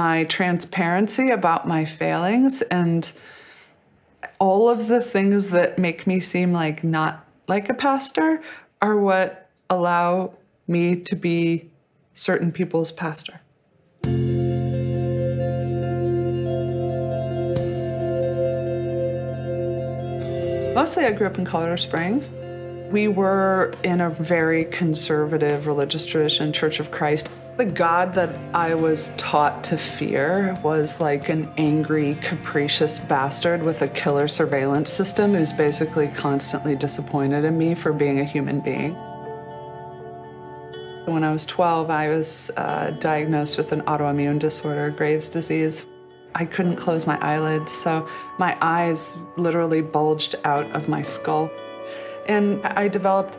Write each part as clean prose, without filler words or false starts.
my transparency about my failings and all of the things that make me seem like not like a pastor are what allow me to be certain people's pastor. Mostly I grew up in Colorado Springs. We were in a very conservative religious tradition, Church of Christ. The God that I was taught to fear was like an angry, capricious bastard with a killer surveillance system who's basically constantly disappointed in me for being a human being. When I was 12, I was diagnosed with an autoimmune disorder, Graves' disease. I couldn't close my eyelids, so my eyes literally bulged out of my skull. And I developed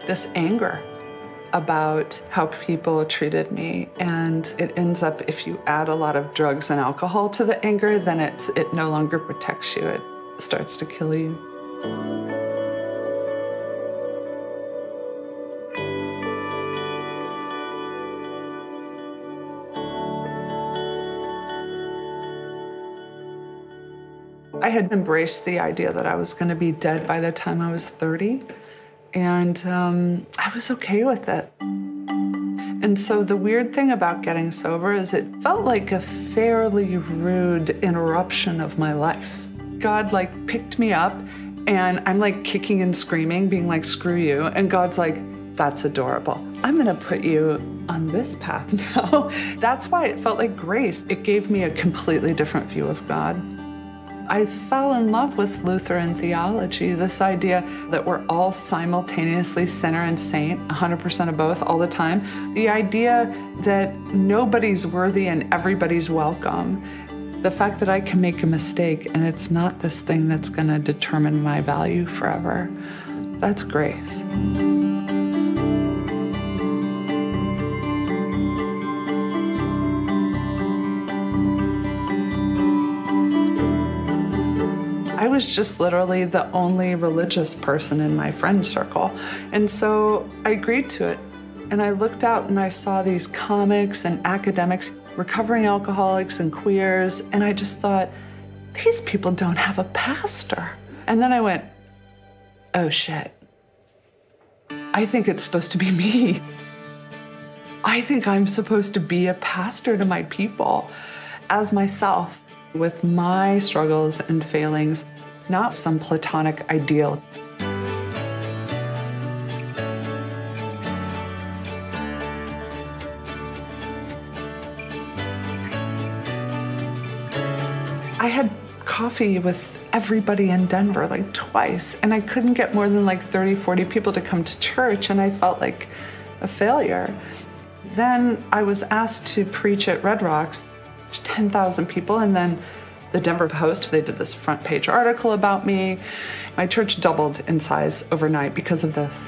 this anger about how people treated me. And it ends up, if you add a lot of drugs and alcohol to the anger, then it no longer protects you. It starts to kill you. I had embraced the idea that I was going to be dead by the time I was 30, and I was okay with it. And so the weird thing about getting sober is it felt like a fairly rude interruption of my life. God like picked me up, and I'm like kicking and screaming, being like, screw you. And God's like, that's adorable. I'm gonna put you on this path now. That's why it felt like grace. It gave me a completely different view of God. I fell in love with Lutheran theology, this idea that we're all simultaneously sinner and saint, 100% of both all the time. The idea that nobody's worthy and everybody's welcome. The fact that I can make a mistake and it's not this thing that's gonna determine my value forever. That's grace. I was just literally the only religious person in my friend circle. And so I agreed to it. And I looked out and I saw these comics and academics, recovering alcoholics and queers. And I just thought, these people don't have a pastor. And then I went, oh shit. I think it's supposed to be me. I think I'm supposed to be a pastor to my people as myself, with my struggles and failings, not some platonic ideal. I had coffee with everybody in Denver like twice, and I couldn't get more than like 30, 40 people to come to church, and I felt like a failure. Then I was asked to preach at Red Rocks. 10,000 people, and then the Denver Post, they did this front page article about me. My church doubled in size overnight because of this.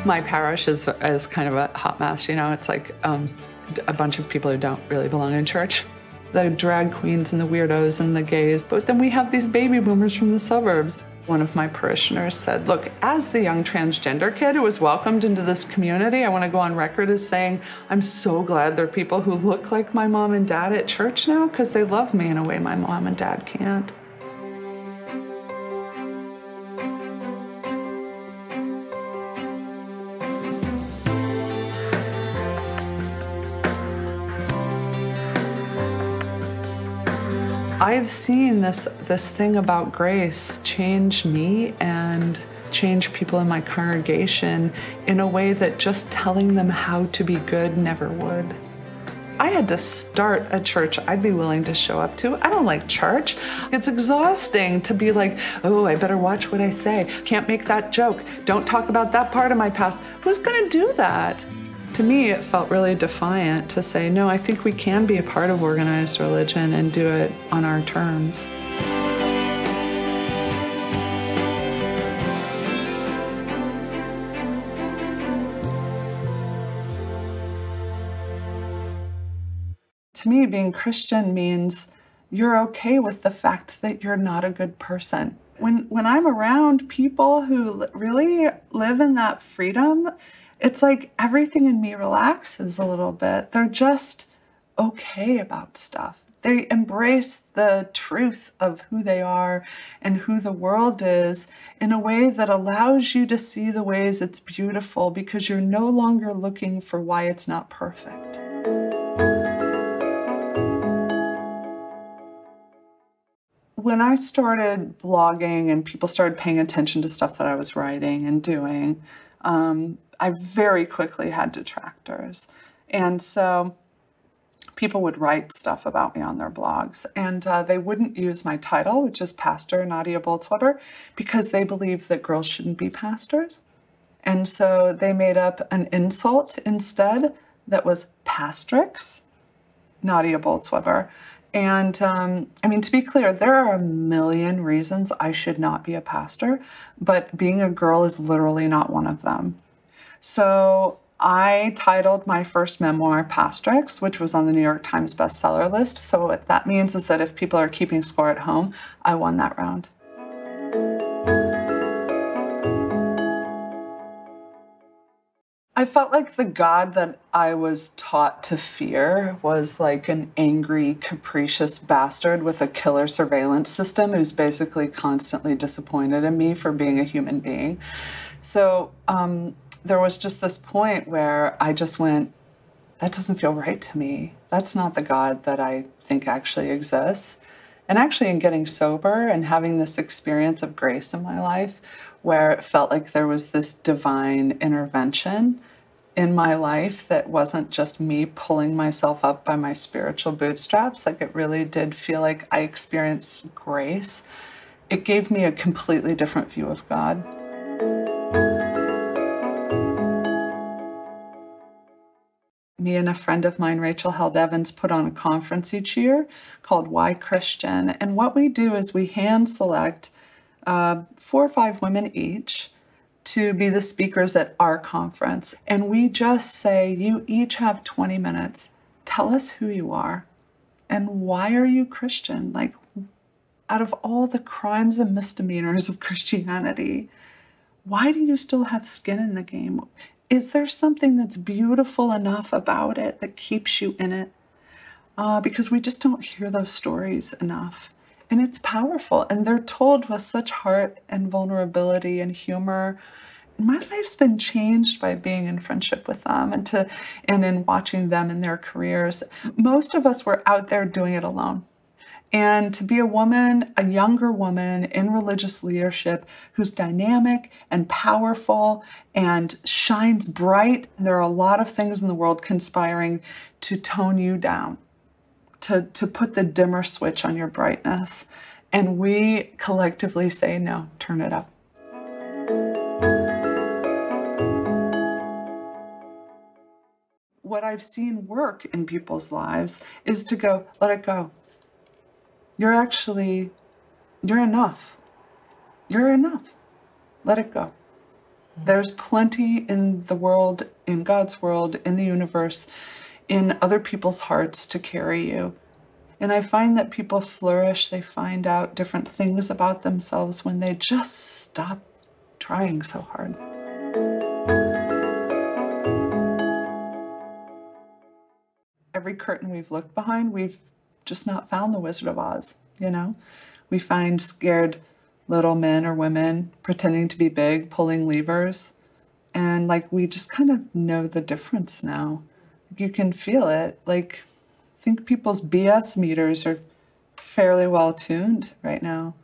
My parish is kind of a hot mess, you know, it's like a bunch of people who don't really belong in church. The drag queens and the weirdos and the gays, but then we have these baby boomers from the suburbs. One of my parishioners said, look, as the young transgender kid who was welcomed into this community, I want to go on record as saying, I'm so glad there are people who look like my mom and dad at church now because they love me in a way my mom and dad can't. I've seen this thing about grace change me and change people in my congregation in a way that just telling them how to be good never would. I had to start a church I'd be willing to show up to. I don't like church. It's exhausting to be like, oh, I better watch what I say. Can't make that joke. Don't talk about that part of my past. Who's gonna do that? To me, it felt really defiant to say, no, I think we can be a part of organized religion and do it on our terms. To me, being Christian means you're okay with the fact that you're not a good person. when I'm around people who really live in that freedom, it's like everything in me relaxes a little bit. They're just okay about stuff. They embrace the truth of who they are and who the world is in a way that allows you to see the ways it's beautiful, because you're no longer looking for why it's not perfect. When I started blogging and people started paying attention to stuff that I was writing and doing, I very quickly had detractors. And so people would write stuff about me on their blogs, and they wouldn't use my title, which is Pastor Nadia Bolz-Weber, because they believed that girls shouldn't be pastors. And so they made up an insult instead that was Pastrix Nadia Bolz-Weber. And I mean, to be clear, there are a million reasons I should not be a pastor, but being a girl is literally not one of them. So I titled my first memoir Pastrix, which was on the New York Times bestseller list. So what that means is that if people are keeping score at home, I won that round. I felt like the God that I was taught to fear was like an angry, capricious bastard with a killer surveillance system who's basically constantly disappointed in me for being a human being. So there was just this point where I just went, that doesn't feel right to me. That's not the God that I think actually exists. And actually, in getting sober and having this experience of grace in my life, where it felt like there was this divine intervention in my life that wasn't just me pulling myself up by my spiritual bootstraps, like it really did feel like I experienced grace. It gave me a completely different view of God. Me and a friend of mine, Rachel Held Evans, put on a conference each year called Why Christian? And what we do is we hand select 4 or 5 women each to be the speakers at our conference. And we just say, you each have 20 minutes. Tell us who you are and why are you Christian? Like, out of all the crimes and misdemeanors of Christianity, why do you still have skin in the game? Is there something that's beautiful enough about it that keeps you in it? Because we just don't hear those stories enough. And it's powerful. And they're told with such heart and vulnerability and humor. My life's been changed by being in friendship with them and in watching them in their careers. Most of us were out there doing it alone. And to be a woman, a younger woman in religious leadership who's dynamic and powerful and shines bright, there are a lot of things in the world conspiring to tone you down, to put the dimmer switch on your brightness. And we collectively say, no, turn it up. What I've seen work in people's lives is to go, let it go. You're enough. You're enough. Let it go. There's plenty in the world, in God's world, in the universe, in other people's hearts to carry you. And I find that people flourish, they find out different things about themselves when they just stop trying so hard. Every curtain we've looked behind, we've just not found the Wizard of Oz, you know? We find scared little men or women pretending to be big, pulling levers. And like, we just kind of know the difference now. You can feel it. Like, I think people's BS meters are fairly well tuned right now.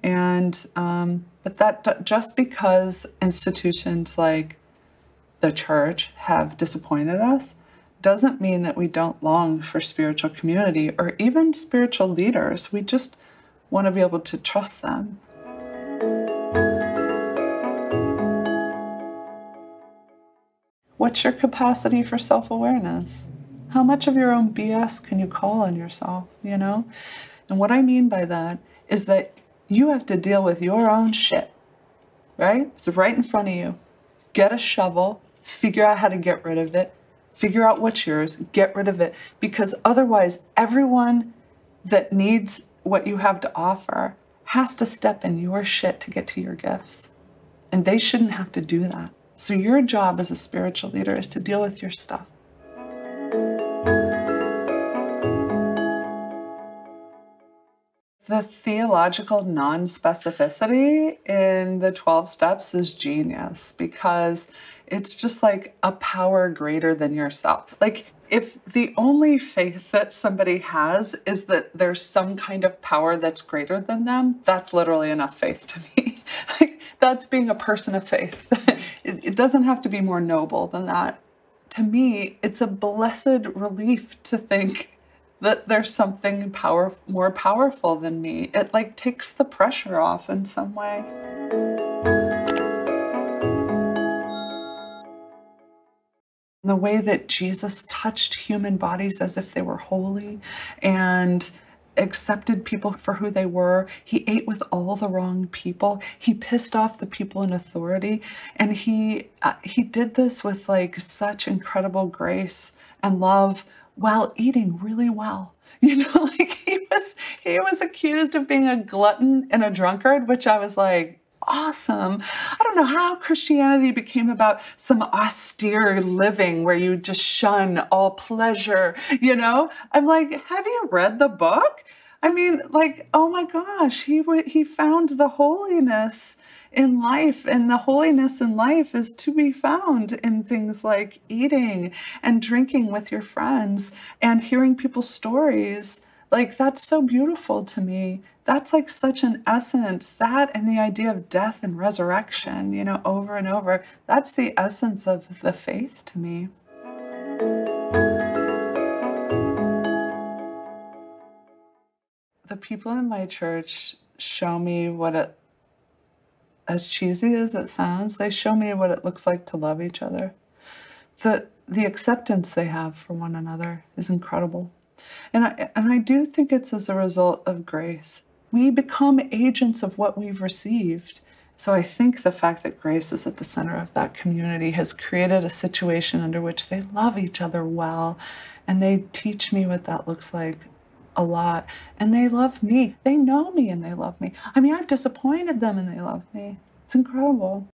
And, but that just because institutions like the church have disappointed us doesn't mean that we don't long for spiritual community or even spiritual leaders. We just want to be able to trust them. What's your capacity for self-awareness? How much of your own BS can you call on yourself, you know? And what I mean by that is that you have to deal with your own shit, right? It's right in front of you. Get a shovel, figure out how to get rid of it, figure out what's yours, get rid of it, because otherwise everyone that needs what you have to offer has to step in your shit to get to your gifts. And they shouldn't have to do that. So your job as a spiritual leader is to deal with your stuff. The theological non-specificity in the 12 steps is genius, because it's just like a power greater than yourself. Like, if the only faith that somebody has is that there's some kind of power that's greater than them, that's literally enough faith to me. Like, that's being a person of faith. It doesn't have to be more noble than that. To me, it's a blessed relief to think that there's something more powerful than me. It like takes the pressure off in some way. The way that Jesus touched human bodies as if they were holy and accepted people for who they were. He ate with all the wrong people. He pissed off the people in authority. And he did this with like such incredible grace and love, while eating really well. You know, like he was accused of being a glutton and a drunkard, which I was like, awesome. I don't know how Christianity became about some austere living where you just shun all pleasure, you know? I'm like, have you read the book? I mean, like, oh my gosh, he found the holiness in life, and the holiness in life is to be found in things like eating and drinking with your friends and hearing people's stories. Like, that's so beautiful to me. That's like such an essence, that and the idea of death and resurrection, you know, over and over. That's the essence of the faith to me. The people in my church show me what it, as cheesy as it sounds, they show me what it looks like to love each other. The acceptance they have for one another is incredible. And I do think it's as a result of grace. We become agents of what we've received. So I think the fact that grace is at the center of that community has created a situation under which they love each other well, and they teach me what that looks like a lot. And they love me. They know me and they love me. I mean, I've disappointed them and they love me. It's incredible.